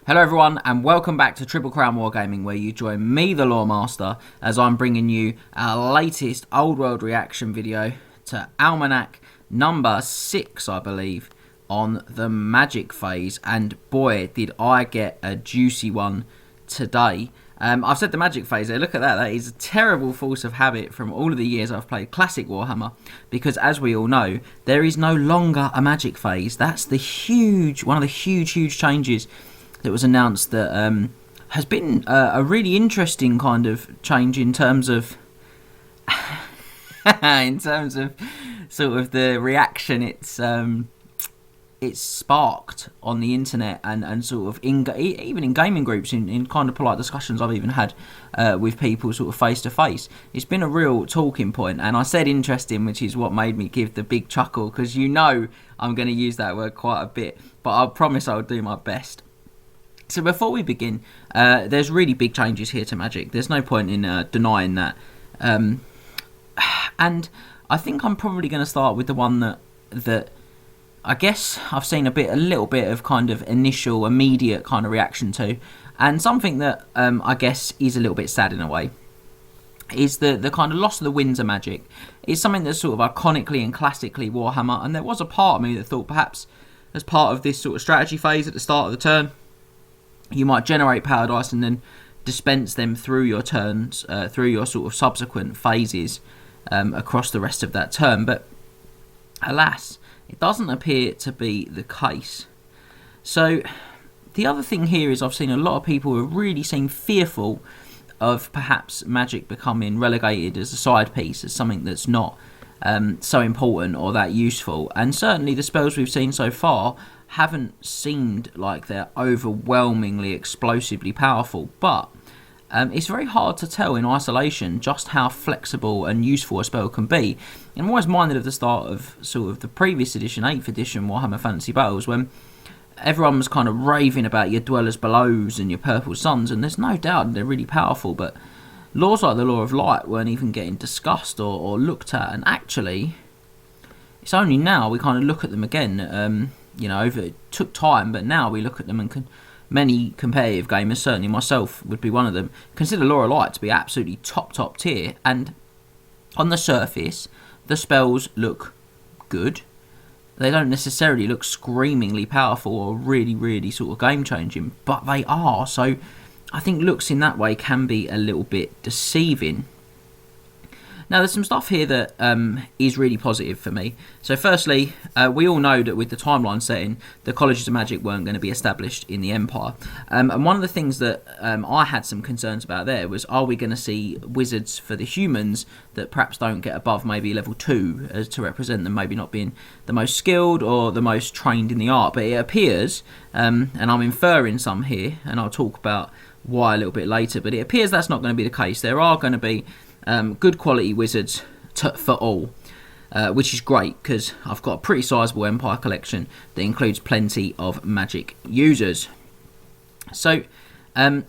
Hello everyone and welcome back to Triple Crown Wargaming, where you join me, the Lore Master, as I'm bringing you our latest Old World reaction video to Almanac number 6, I believe, on the Magic phase. And boy, did I get a juicy one today. I've said the Magic phase there. Look at that. That is a terrible force of habit from all of the years I've played Classic Warhammer, because as we all know, there is no longer a Magic phase. That's the one of the huge changes that was announced, that has been a really interesting kind of change in terms of sort of the reaction it's sparked on the internet, and sort of even in gaming groups, in kind of polite discussions I've even had with people sort of face to face. It's been a real talking point, and I said interesting, which is what made me give the big chuckle, because you know I'm going to use that word quite a bit, but I promise I'll do my best. So before we begin, there's really big changes here to Magic. There's no point in denying that. And I think I'm probably going to start with the one that I guess I've seen a little bit of kind of initial, immediate kind of reaction to, and something that I guess is a little bit sad in a way, is the kind of loss of the Windsor Magic. It's something that's sort of iconically and classically Warhammer, and there was a part of me that thought perhaps as part of this sort of strategy phase at the start of the turn, you might generate power dice and then dispense them through your turns, through your sort of subsequent phases across the rest of that turn. But alas, it doesn't appear to be the case. So the other thing here is I've seen a lot of people who really seem fearful of perhaps Magic becoming relegated as a side piece, as something that's not so important or that useful. And certainly the spells we've seen so far haven't seemed like they're overwhelmingly explosively powerful, but it's very hard to tell in isolation just how flexible and useful a spell can be. And I'm always minded of the start of sort of the previous edition, 8th edition Warhammer Fantasy Battles, when everyone was kind of raving about your Dwellers Belows and your Purple Suns, and there's no doubt they're really powerful, but laws like the Law of Light weren't even getting discussed or looked at. And actually, it's only now we kind of look at them again. You know, it took time, but now we look at them, and many competitive gamers, certainly myself would be one of them, consider Law of Light to be absolutely top tier. And on the surface, the spells look good. They don't necessarily look screamingly powerful or really sort of game changing, but they are. So I think looks in that way can be a little bit deceiving. Now, there's some stuff here that is really positive for me. So firstly, we all know that with the timeline setting, the Colleges of Magic weren't going to be established in the Empire. And one of the things that I had some concerns about there was, are we going to see wizards for the humans that perhaps don't get above maybe level 2, as to represent them maybe not being the most skilled or the most trained in the art? But it appears, and I'm inferring some here, and I'll talk about why a little bit later, but it appears that's not going to be the case. There are going to be good quality wizards for all, which is great, because I've got a pretty sizable Empire collection that includes plenty of Magic users. So I'm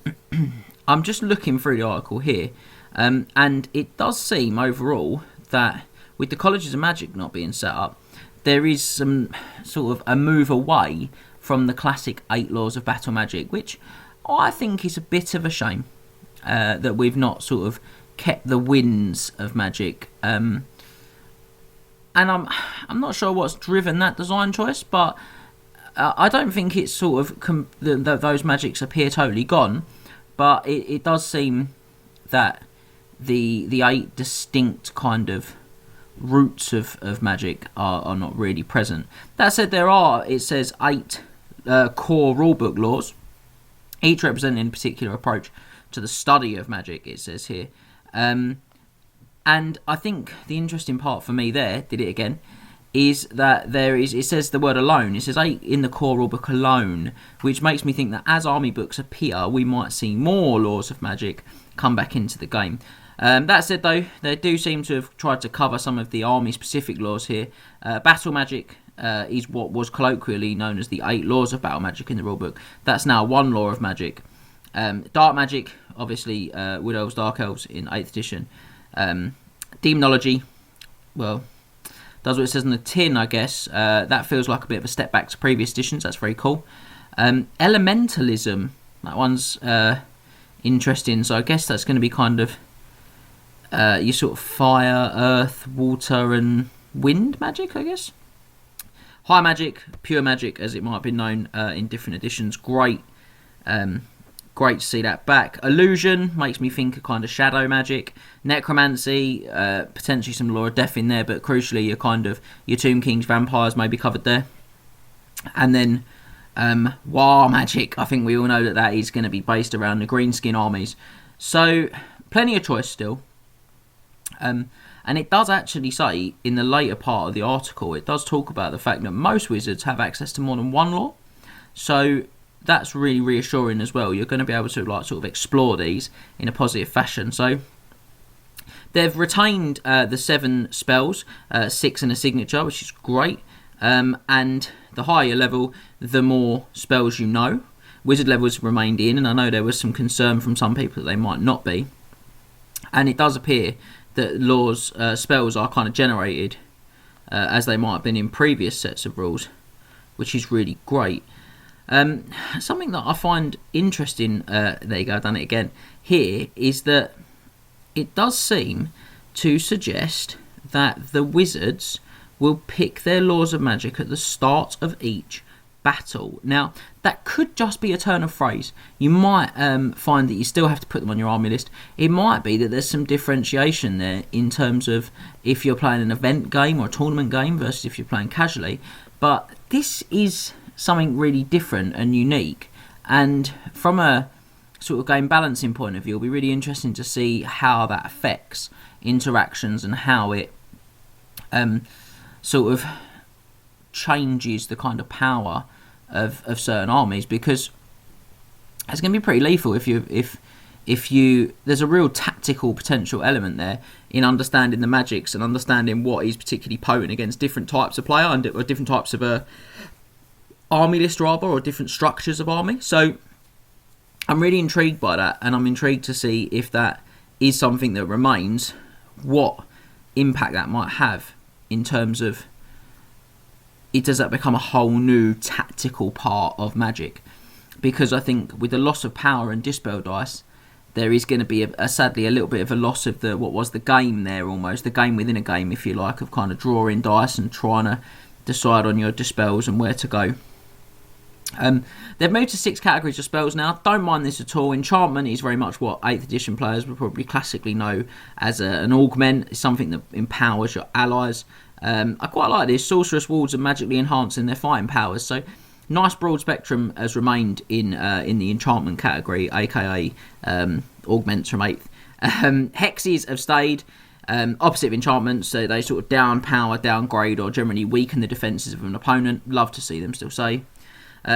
just looking through the article here, and it does seem overall that with the Colleges of Magic not being set up, there is some sort of a move away from the classic 8 laws of battle magic, which I think is a bit of a shame, that we've not sort of kept the winds of Magic, and I'm not sure what's driven that design choice, but I don't think it's sort of those Magics appear totally gone, but it does seem that the 8 distinct kind of roots of Magic are not really present. That said, it says 8 core rulebook laws, each representing a particular approach to the study of Magic, it says here. And I think the interesting part for me there, did it again, is that it says the word alone. It says 8 in the core rulebook alone, which makes me think that as army books appear, we might see more laws of Magic come back into the game. That said, though, they do seem to have tried to cover some of the army-specific laws here. Battle Magic is what was colloquially known as the 8 laws of battle magic in the rulebook. That's now 1 law of magic. Dark Magic, obviously, Wood Elves, Dark Elves in 8th edition. Demonology, well, does what it says on the tin, I guess. That feels like a bit of a step back to previous editions. That's very cool. Elementalism, that one's interesting. So I guess that's going to be kind of your sort of fire, earth, water, and wind magic, I guess. High magic, pure magic, as it might have been known in different editions. Great to see that back. Illusion makes me think of kind of shadow magic. Necromancy, potentially some Law of Death in there, but crucially your Tomb Kings, vampires may be covered there. And then war magic, I think we all know that is going to be based around the greenskin armies. So plenty of choice still. And it does actually say in the later part of the article, it does talk about the fact that most wizards have access to more than one law. So that's really reassuring as well. You're going to be able to sort of explore these in a positive fashion. So they've retained the 7 spells, 6 and a signature, which is great. And the higher level, the more spells you know. Wizard levels remained in, and I know there was some concern from some people that they might not be. And it does appear that spells are kind of generated as they might have been in previous sets of rules, which is really great. Something that I find interesting, there you go, I've done it again, here, is that it does seem to suggest that the wizards will pick their laws of magic at the start of each battle. Now, that could just be a turn of phrase. You might find that you still have to put them on your army list. It might be that there's some differentiation there in terms of if you're playing an event game or a tournament game versus if you're playing casually. But this is something really different and unique. And from a sort of game balancing point of view, it'll be really interesting to see how that affects interactions and how it sort of changes the kind of power of certain armies, because it's going to be pretty lethal if you there's a real tactical potential element there in understanding the magics and understanding what is particularly potent against different types of player and or different types of army list rather, or different structures of army. So I'm really intrigued by that, and I'm intrigued to see if that is something that remains, what impact that might have in terms of does that become a whole new tactical part of Magic? Because I think with the loss of power and Dispel dice, there is going to be sadly a little bit of a loss of what was the game there, almost the game within a game, if you like, of kind of drawing dice and trying to decide on your Dispels and where to go. They've moved to 6 categories of spells now. Don't mind this at all. Enchantment is very much what 8th edition players would probably classically know as an augment. It's something that empowers your allies. I quite like this. Sorceress wards are magically enhancing their fighting powers. So nice broad spectrum has remained in the enchantment category, aka augments from 8th. Hexes have stayed. Opposite of enchantments, so they sort of down power, downgrade, or generally weaken the defences of an opponent. Love to see them still say.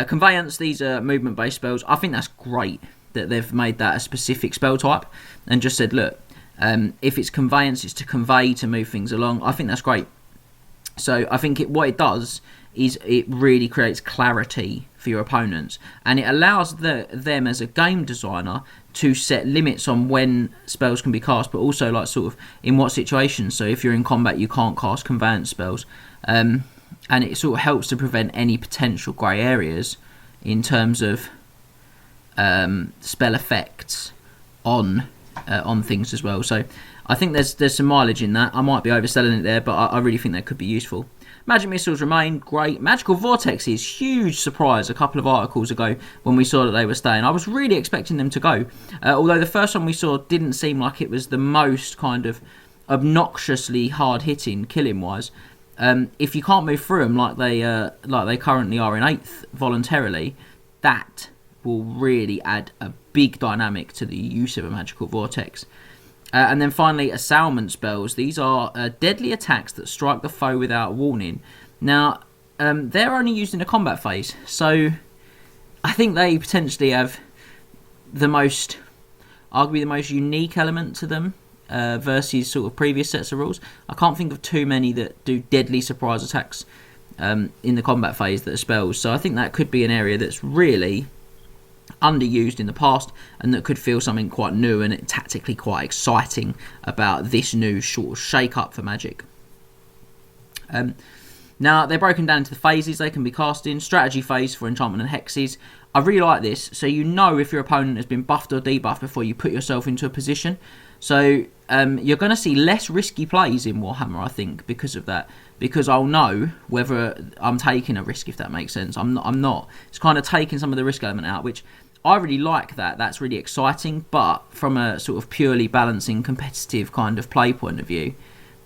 Conveyance, these are movement based spells. I think that's great that they've made that a specific spell type and just said, look, if it's conveyance, it's to convey, to move things along. I think that's great. So I think what it does is it really creates clarity for your opponents, and it allows them as a game designer to set limits on when spells can be cast, but also like sort of in what situations. So if you're in combat, you can't cast conveyance spells, and it sort of helps to prevent any potential grey areas in terms of spell effects on things as well. So I think there's some mileage in that. I might be overselling it there, but I really think that could be useful. Magic missiles remain great. Magical vortexes, huge surprise a couple of articles ago when we saw that they were staying. I was really expecting them to go, although the first one we saw didn't seem like it was the most kind of obnoxiously hard hitting killing wise. If you can't move through them like they currently are in 8th voluntarily, that will really add a big dynamic to the use of a magical vortex. And then finally, assailment spells. These are deadly attacks that strike the foe without warning. Now, they're only used in the combat phase, so I think they potentially have arguably the most unique element to them versus sort of previous sets of rules. I can't think of too many that do deadly surprise attacks in the combat phase that are spells. So I think that could be an area that's really underused in the past, and that could feel something quite new and tactically quite exciting about this new sort of shake up for Magic. Now, they're broken down into the phases they can be cast in. Strategy phase for enchantment and hexes. I really like this, so you know if your opponent has been buffed or debuffed before you put yourself into a position. So you're going to see less risky plays in Warhammer, I think, because of that. Because I'll know whether I'm taking a risk, if that makes sense. I'm not. It's kind of taking some of the risk element out, which I really like that. That's really exciting. But from a sort of purely balancing, competitive kind of play point of view,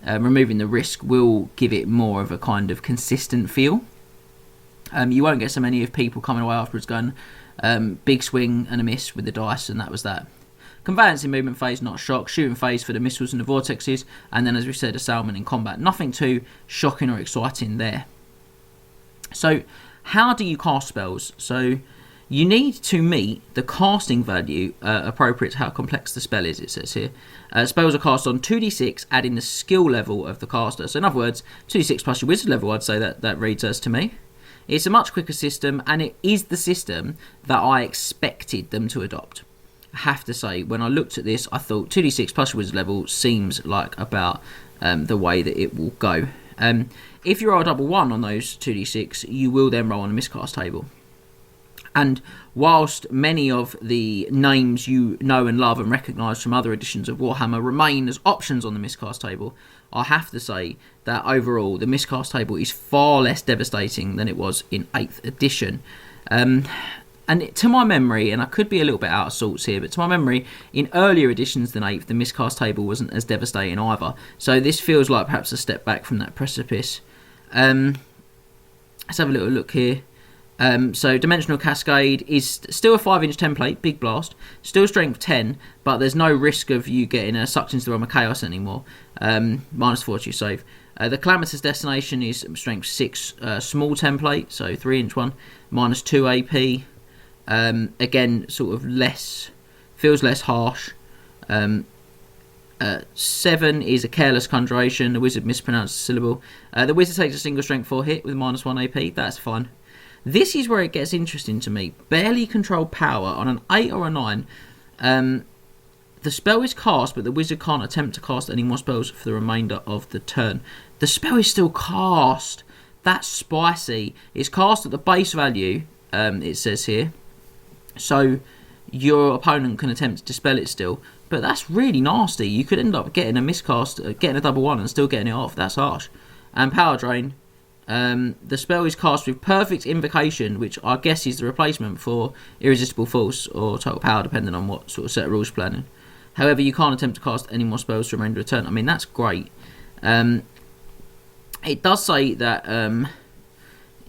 removing the risk will give it more of a kind of consistent feel. You won't get so many of people coming away afterwards going, big swing and a miss with the dice, and that was that. Conveyancing movement phase, not shock. Shooting phase for the missiles and the vortexes, and then, as we said, assailement in combat. Nothing too shocking or exciting there. So, how do you cast spells? So, you need to meet the casting value appropriate to how complex the spell is, it says here. Spells are cast on 2d6, adding the skill level of the caster. So, in other words, 2d6 plus your wizard level, I'd say that reads as to me. It's a much quicker system, and it is the system that I expected them to adopt. I have to say, when I looked at this, I thought 2d6 plus wizard level seems like about the way that it will go. If you roll a double 1 on those 2d6, you will then roll on a miscast table. And whilst many of the names you know and love and recognise from other editions of Warhammer remain as options on the miscast table, I have to say that overall the miscast table is far less devastating than it was in 8th edition. And to my memory, and I could be a little bit out of sorts here, but to my memory, in earlier editions than 8th, the miscast table wasn't as devastating either. So this feels like perhaps a step back from that precipice. Let's have a little look here. So Dimensional Cascade is still a 5-inch template, big blast, still strength 10, but there's no risk of you getting sucked into the realm of chaos anymore. -4 to your save. The Calamitous Destination is strength 6, small template, so 3-inch one, -2 AP. Again, sort of feels less harsh. 7 is a Careless Conjuration. The wizard mispronounced the syllable. The wizard takes a single strength 4 hit with -1 AP. That's fine. This is where it gets interesting to me. Barely controlled power on an 8 or a 9. The spell is cast, but the wizard can't attempt to cast any more spells for the remainder of the turn. The spell is still cast. That's spicy. It's cast at the base value, it says here. So your opponent can attempt to dispel it still. But that's really nasty. You could end up getting a miscast, getting a double 1 and still getting it off. That's harsh. And Power Drain. The spell is cast with Perfect Invocation, which I guess is the replacement for Irresistible Force or Total Power, depending on what sort of set of rules you're planning. However, you can't attempt to cast any more spells for the remainder of the turn. I mean, that's great. It does say that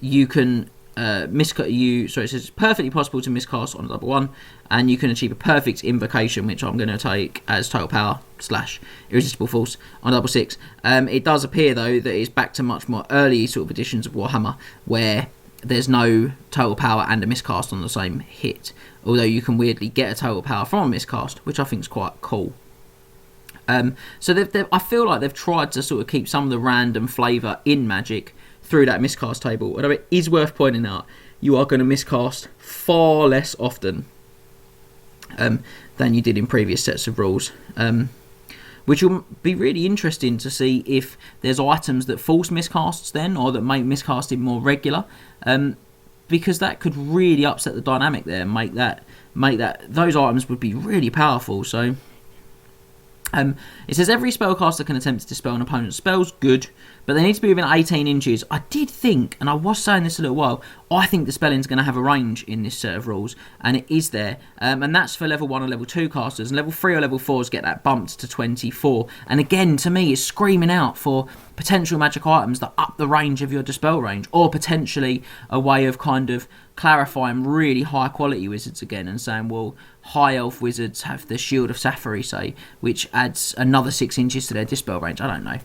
you can it says it's perfectly possible to miscast on a double 1, and you can achieve a Perfect Invocation, which I'm going to take as Total Power / Irresistible Force on double 6. It does appear though that it's back to much more early sort of editions of Warhammer where there's no Total Power and a miscast on the same hit, although you can weirdly get a Total Power from a miscast, which I think is quite cool. So I feel like they've tried to sort of keep some of the random flavour in Magic through that miscast table. Although it is worth pointing out, you are going to miscast far less often than you did in previous sets of rules, which will be really interesting to see if there's items that force miscasts then, or that make miscasting more regular, because that could really upset the dynamic there and make that those items would be really powerful. So it says every spellcaster can attempt to dispel an opponent's spells. Good, but they need to be within 18 inches. I did think, and I was saying this a little while, I think dispelling's going to have a range in this set of rules, and it is there. And that's for level 1 and level 2 casters, and level 3 or level 4s get that bumped to 24. And again, to me, it's screaming out for potential magic items that up the range of your dispel range, or potentially a way of kind of clarifying really high quality wizards again and saying, well, high elf wizards have the Shield of Sapphire, say, which adds another 6 inches to their dispel range. I don't know.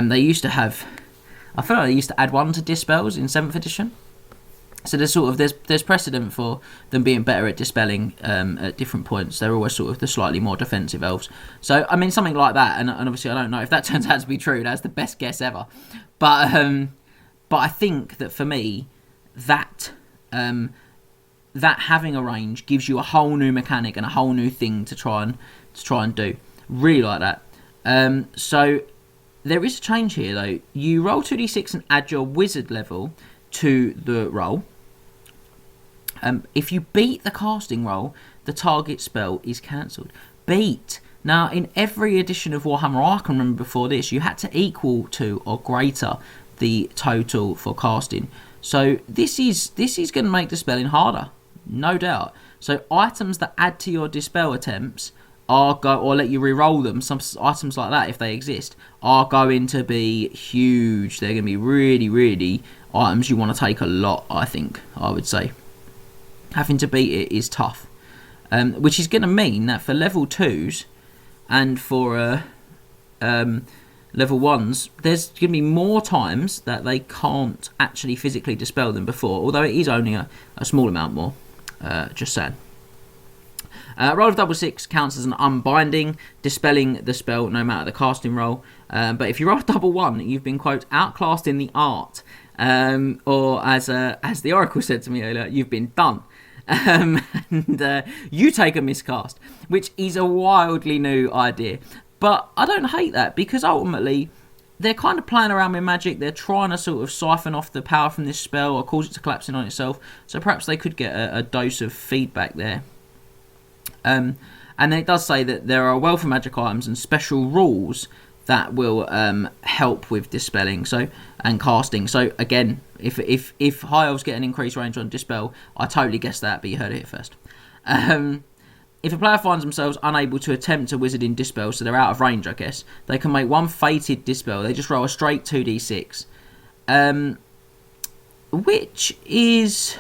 They used to have, I feel like they used to add 1 to dispels in 7th edition. So there's precedent for them being better at dispelling at different points. They're always sort of the slightly more defensive elves. So I mean something like that, and obviously I don't know if that turns out to be true. That's the best guess ever. But I think that for me, that having a range gives you a whole new mechanic and a whole new thing to try and do. Really like that. So there is a change here, though. You roll 2d6 and add your wizard level to the roll. If you beat the casting roll, the target spell is cancelled. Beat. Now, in every edition of Warhammer I can remember before this, you had to equal to or greater the total for casting. So this is going to make the spelling harder, no doubt. So items that add to your dispel attempts or let you re-roll them, some items like that, if they exist, are going to be huge. They're going to be really, really items you want to take a lot, I would say. Having to beat it is tough. Which is going to mean that for level 2s and for level 1s, there's going to be more times that they can't actually physically dispel them before, although it is only a small amount more, just saying. Roll of double 6 counts as an unbinding, dispelling the spell no matter the casting roll. But if you roll a double 1, you've been, quote, outclassed in the art. Or as the Oracle said to me earlier, you've been done. And you take a miscast, which is a wildly new idea. But I don't hate that, because ultimately they're kind of playing around with magic. They're trying to sort of siphon off the power from this spell or cause it to collapse in on itself. So perhaps they could get a dose of feedback there. And then it does say that there are a wealth of magic items and special rules that will help with dispelling and casting. So again, if high elves get an increased range on dispel, I totally guessed that, but you heard it here first. If a player finds themselves unable to attempt a wizard in dispel, so they're out of range, I guess, they can make one fated dispel. They just roll a straight 2d6, which is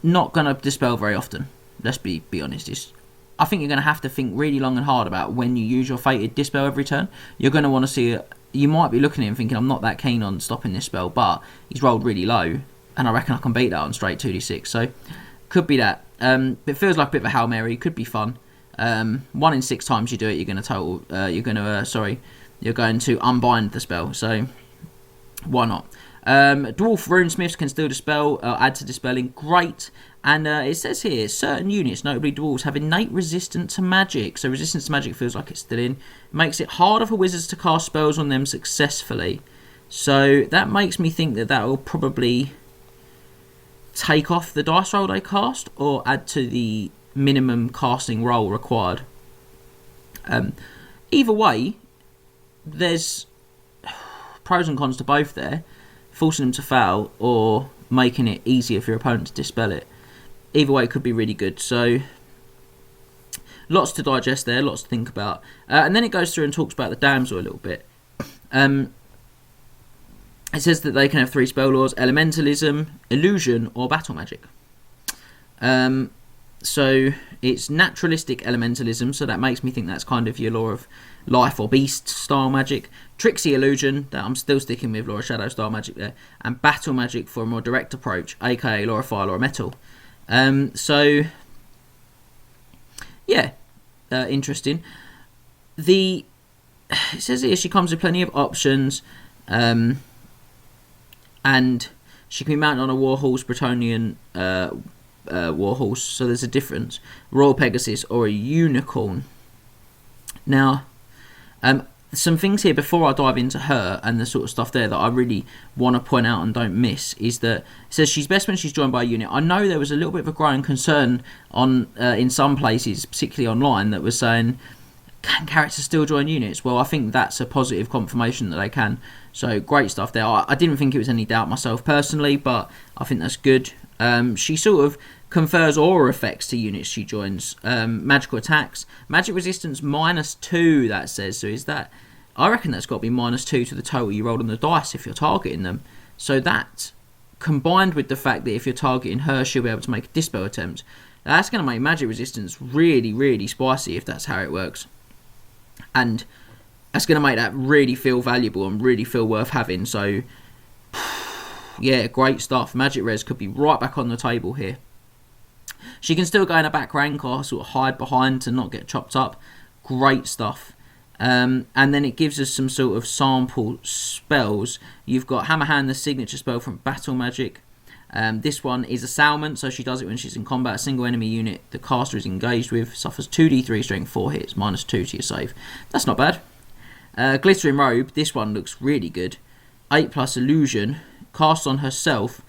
not going to dispel very often. Let's be honest. I think you're going to have to think really long and hard about when you use your fated dispel every turn. You're going to want to see it. You might be looking at him thinking, I'm not that keen on stopping this spell, but he's rolled really low, and I reckon I can beat that on straight 2d6. So could be that. It feels like a bit of a Hail Mary. Could be fun. 1 in 6 times you do it, you're going to unbind the spell. So why not? Dwarf runesmiths can still dispel, add to dispelling. Great. And it says here, certain units, notably dwarves, have innate resistance to magic. So resistance to magic feels like it's still in. It makes it harder for wizards to cast spells on them successfully. So that makes me think that will probably take off the dice roll they cast or add to the minimum casting roll required. Either way, there's pros and cons to both there. Forcing them to fail or making it easier for your opponent to dispel it. Either way, it could be really good. So, lots to digest there, lots to think about. And then it goes through and talks about the damsel a little bit. It says that they can have 3 spell laws: elementalism, illusion, or battle magic. So, it's naturalistic elementalism, so that makes me think that's kind of your law of life or beast style magic. Tricksy illusion, that I'm still sticking with law of shadow style magic there. And battle magic for a more direct approach, aka law of fire or metal. Interesting. It says here she comes with plenty of options, and she can be mounted on a warhorse, Bretonian warhorse, so there's a difference. Royal Pegasus or a unicorn. Now, some things here before I dive into her and the sort of stuff there that I really want to point out and don't miss is that it says she's best when she's joined by a unit. I know there was a little bit of a growing concern on in some places, particularly online, that was saying, can characters still join units? Well, I think that's a positive confirmation that they can. So great stuff there. I didn't think it was any doubt myself personally, but I think that's good. She sort of confers aura effects to units she joins. Magical attacks, magic resistance -2. That says, so is that? I reckon that's got to be -2 to the total you rolled on the dice if you're targeting them. So that, combined with the fact that if you're targeting her, she'll be able to make a dispel attempt. That's going to make magic resistance really, really spicy if that's how it works. And that's going to make that really feel valuable and really feel worth having. So, yeah, great stuff. Magic res could be right back on the table here. She can still go in a back rank or sort of hide behind to not get chopped up. Great stuff. And then it gives us some sort of sample spells. You've got Hammer Hand, the signature spell from Battle Magic. This one is Assailment, so she does it when she's in combat. A single enemy unit the caster is engaged with suffers 2d3 strength 4 hits, -2 to your save. That's not bad. Glittering Robe, this one looks really good. 8+ illusion, cast on herself.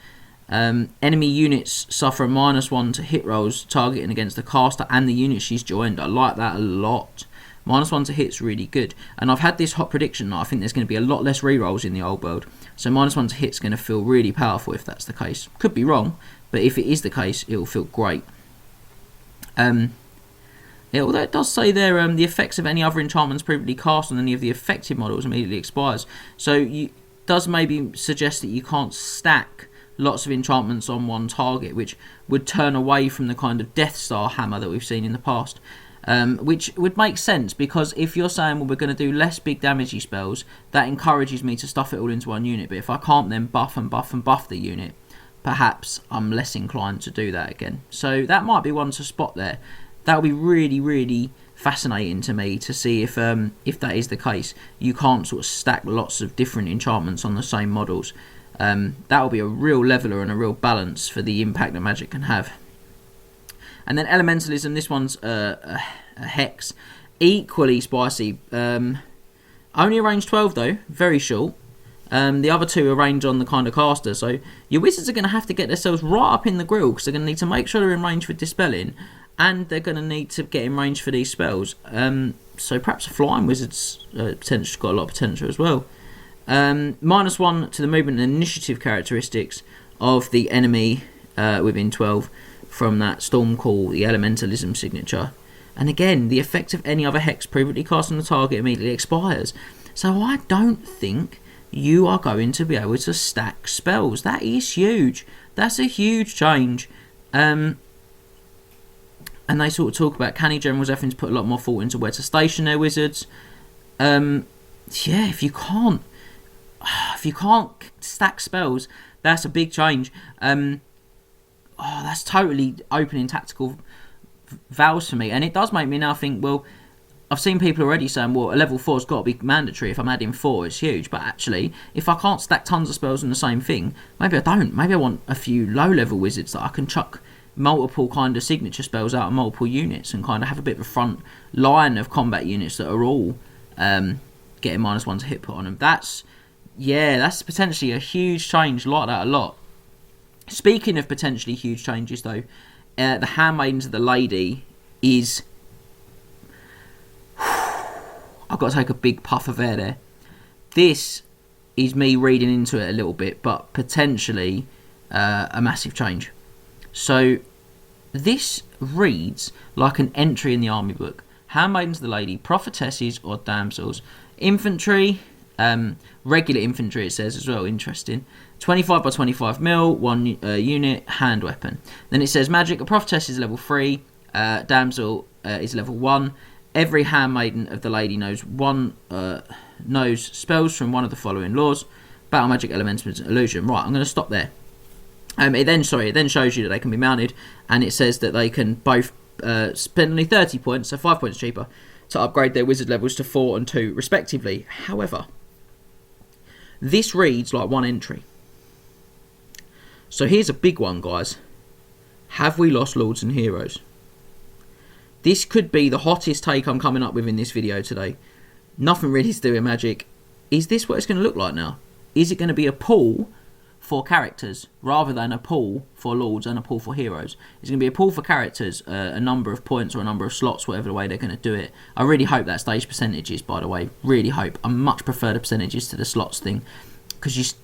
Enemy units suffer a -1 to hit rolls targeting against the caster and the unit she's joined. I like that a lot. -1 to hit's really good. And I've had this hot prediction that I think there's going to be a lot less rerolls in the old world. So -1 to hit's going to feel really powerful if that's the case. Could be wrong, but if it is the case, it will feel great. Although it does say there, the effects of any other enchantments previously cast on any of the affected models immediately expires. So it does maybe suggest that you can't stack lots of enchantments on one target, which would turn away from the kind of Death Star hammer that we've seen in the past. Which would make sense, because if you're saying, well, we're going to do less big damagey spells, that encourages me to stuff it all into one unit. But if I can't then buff and buff and buff the unit, perhaps I'm less inclined to do that again. So that might be one to spot there. That would be really, really fascinating to me to see if that is the case. You can't sort of stack lots of different enchantments on the same models. That will be a real leveler and a real balance for the impact that Magic can have. And then Elementalism, this one's a Hex. Equally spicy. Only a range 12 though, very short. The other two are range on the kind of caster, so your wizards are going to have to get themselves right up in the grill, because they're going to need to make sure they're in range for Dispelling, and they're going to need to get in range for these spells. So perhaps a Flying Wizard's potential got a lot of potential as well. -1 to the movement and initiative characteristics of the enemy within 12 from that Storm Call, the Elementalism signature. And again, the effect of any other hex previously cast on the target immediately expires. So I don't think you are going to be able to stack spells. That is huge. That's a huge change. And they sort of talk about, can generals having to put a lot more thought into where to station their wizards. Yeah, if you can't stack spells, that's a big change. That's totally opening tactical valves for me, and it does make me now think, well, I've seen people already saying, well, a level 4's got to be mandatory. If I'm adding 4, it's huge. But actually, if I can't stack tons of spells on the same thing, maybe I don't. Maybe I want a few low-level wizards that I can chuck multiple kind of signature spells out of multiple units and kind of have a bit of a front line of combat units that are all getting -1 to hit put on them. That's potentially a huge change. Like that a lot. Speaking of potentially huge changes, though, the Handmaidens of the Lady is... I've got to take a big puff of air there. This is me reading into it a little bit, but potentially a massive change. So this reads like an entry in the army book. Handmaidens of the Lady, prophetesses or damsels, infantry, regular infantry it says as well, interesting. 25 by 25 mil, 1 unit, hand weapon. Then it says magic, a prophetess is level 3, damsel is level 1. Every handmaiden of the lady knows spells from one of the following laws: battle magic, elemental, illusion. Right, I'm going to stop there. It then shows you that they can be mounted, and it says that they can both spend only 30 points, so 5 points cheaper, to upgrade their wizard levels to 4 and 2 respectively. However, this reads like one entry. So here's a big one, guys. Have we lost Lords and Heroes? This could be the hottest take I'm coming up with in this video today. Nothing really to do with magic. Is this what it's going to look like now? Is it going to be a pool for characters rather than a pool for Lords and a pool for Heroes? It's going to be a pool for characters, a number of points or a number of slots, whatever the way they're going to do it. I really hope that stays percentages, by the way. Really hope. I much prefer the percentages to the slots thing. Because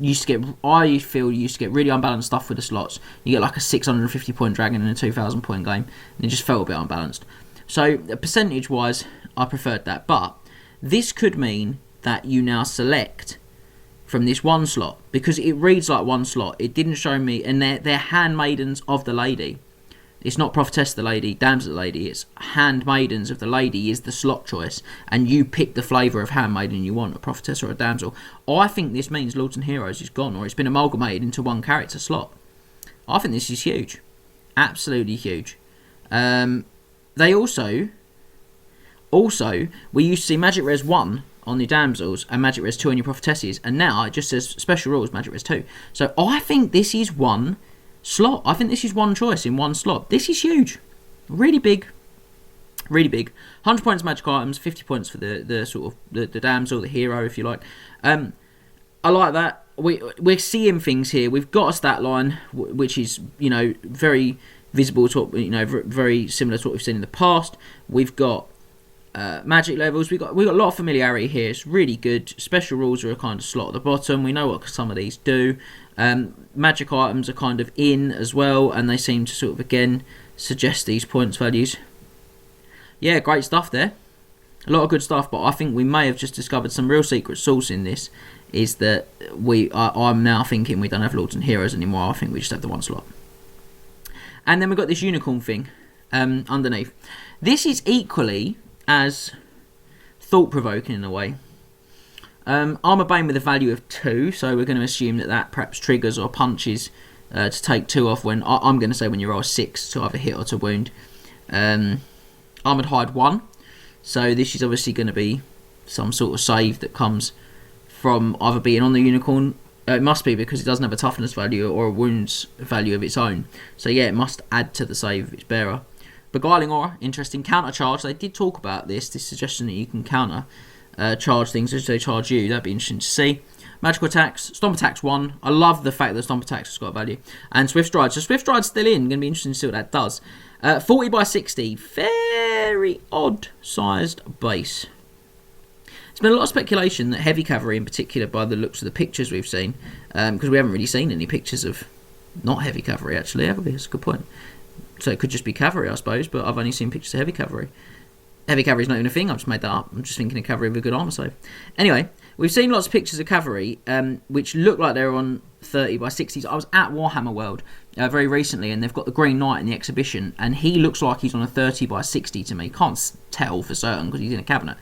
I feel you used to get really unbalanced stuff with the slots. You get like a 650 point dragon in a 2000 point game, and it just felt a bit unbalanced. So percentage wise, I preferred that. But this could mean that you now select from this one slot, because it reads like one slot. It didn't show me, and they're handmaidens of the lady. It's not prophetess of the lady, damsel of the lady. It's handmaidens of the lady is the slot choice, and you pick the flavour of handmaiden you want, a prophetess or a damsel. I think this means Lords and Heroes is gone, or it's been amalgamated into one character slot. I think this is huge, absolutely huge. They also we used to see Magic Res 1 on the damsels and Magic Res 2 on your prophetesses, and now it just says special rules Magic Res 2. So I think this is one slot. I think this is one choice in one slot. This is huge. Really big. Really big. 100 points magic items, 50 points for the sort of the damsel, the hero, if you like. I like that. We're seeing things here. We've got a stat line which is, very visible to what, very similar to what we've seen in the past. We've got magic levels. We've got a lot of familiarity here. It's really good. Special rules are a kind of slot at the bottom. We know what some of these do. Magic items are kind of in as well, and they seem to sort of again suggest these points values. Yeah, great stuff there. A lot of good stuff, but I think we may have just discovered some real secret sauce in this. Is that I'm now thinking we don't have Lords and Heroes anymore. I think we just have the one slot. And then we've got this unicorn thing underneath. This is equally as thought-provoking in a way. Armor Bane with a value of 2, so we're going to assume that perhaps triggers or punches to take 2 off when... I'm going to say when you roll 6 to either hit or to wound. Armoured Hide 1, so this is obviously going to be some sort of save that comes from either being on the unicorn. It must be because it doesn't have a toughness value or a wounds value of its own. So yeah, it must add to the save of its bearer. Beguiling Aura, interesting. Counter charge, they did talk about this suggestion that you can counter charge things as they charge you. That'd be interesting to see. Magical attacks, Stomp attacks 1. I love the fact that Stomp attacks has got a value. And Swift Stride. So Swift Stride's still in. Going to be interesting to see what that does. 40 by 60. Very odd sized base. There's been a lot of speculation that heavy cavalry in particular, by the looks of the pictures we've seen, because we haven't really seen any pictures of not heavy cavalry actually, have we? That's a good point. So it could just be cavalry, I suppose, but I've only seen pictures of heavy cavalry. Heavy cavalry is not even a thing, I've just made that up. I'm just thinking of cavalry with a good armour save. Anyway, we've seen lots of pictures of cavalry, which look like they're on 30 by 60s. I was at Warhammer World very recently, and they've got the Green Knight in the exhibition, and he looks like he's on a 30 by 60 to me. Can't tell for certain because he's in a cabinet.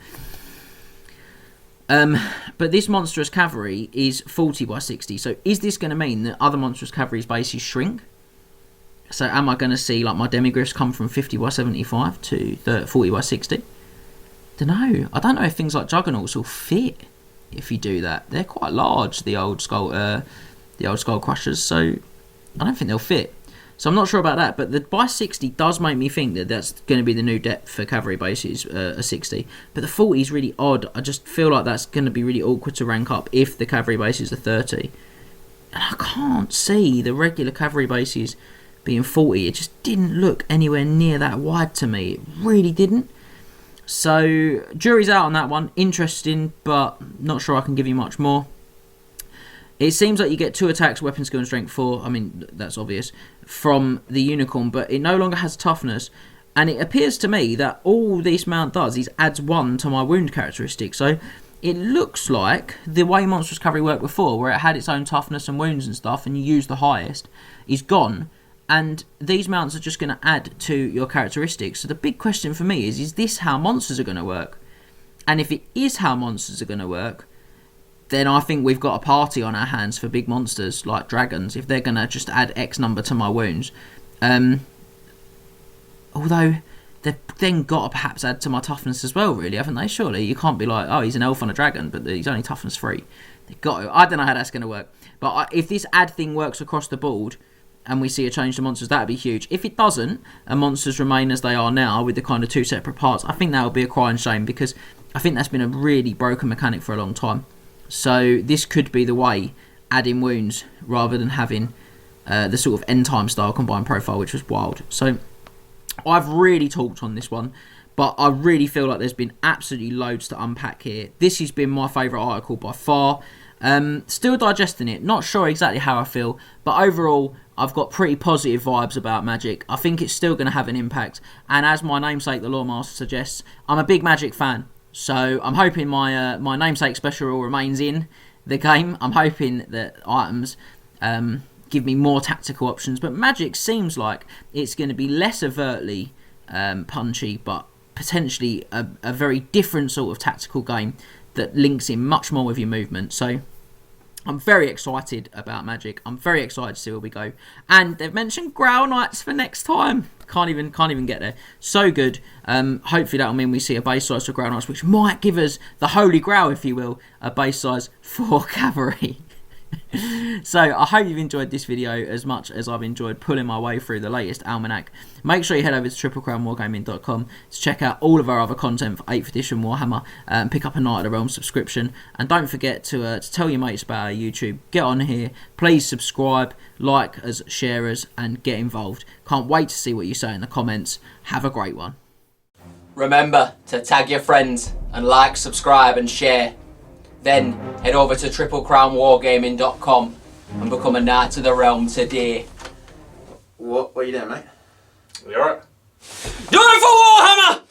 But this monstrous cavalry is 40 by 60. So is this going to mean that other monstrous cavalry's bases shrink? So am I going to see like my demigriffs come from 50 by 75 to 40 by 60? Don't know. I don't know if things like juggernauts will fit if you do that. They're quite large, the old skull crushers. So I don't think they'll fit. So I'm not sure about that, but the by 60 does make me think that that's going to be the new depth for cavalry bases, a 60. But the 40 is really odd. I just feel like that's going to be really awkward to rank up if the cavalry bases are 30. And I can't see the regular cavalry bases being 40. It just didn't look anywhere near that wide to me. It really didn't. So jury's out on that one. Interesting, but not sure I can give you much more. It seems like you get 2 attacks, weapon skill and strength 4. I mean, that's obvious, from the unicorn, but it no longer has toughness. And it appears to me that all this mount does is adds 1 to my wound characteristic. So it looks like the way Monstrous Cavalry worked before, where it had its own toughness and wounds and stuff, and you use the highest, is gone. And these mounts are just going to add to your characteristics. So the big question for me is this how monsters are going to work? And if it is how monsters are going to work, then I think we've got a party on our hands for big monsters like dragons, if they're going to just add X number to my wounds. Although, they've then got to perhaps add to my toughness as well, really, haven't they? Surely, you can't be like, oh, he's an elf on a dragon, but he's only toughness 3. They've got to. I don't know how that's going to work. But if this add thing works across the board, and we see a change to monsters, that would be huge. If it doesn't, and monsters remain as they are now, with the kind of 2 separate parts, I think that would be a crying shame, because I think that's been a really broken mechanic for a long time. So this could be the way, adding wounds rather than having the sort of end time style combined profile, which was wild. So I've really talked on this one, but I really feel like there's been absolutely loads to unpack here. This has been my favourite article by far. Still digesting it, not sure exactly how I feel, but overall I've got pretty positive vibes about Magic. I think it's still going to have an impact, and as my namesake, the Loremaster, suggests, I'm a big Magic fan. So I'm hoping my namesake special rule remains in the game. I'm hoping that items give me more tactical options. But Magic seems like it's going to be less overtly punchy, but potentially a very different sort of tactical game that links in much more with your movement. So I'm very excited about Magic. I'm very excited to see where we go. And they've mentioned Grail Knights for next time. Can't even get there. So good. Hopefully that'll mean we see a base size for Grail Knights, which might give us the Holy Grail, if you will, a base size for Cavalry. So I hope you've enjoyed this video as much as I've enjoyed pulling my way through the latest almanac. Make sure you head over to triplecrownwargaming.com to check out all of our other content for 8th edition Warhammer and pick up a Night of the Realm subscription. And don't forget to tell your mates about our YouTube. Get on here, please subscribe, like us, share us, and get involved. Can't wait to see what you say in the comments. Have a great one. Remember to tag your friends and like, subscribe and share. Then head over to triplecrownwargaming.com and become a Knight of the Realm today. What are you doing, mate? You alright? Do it for Warhammer!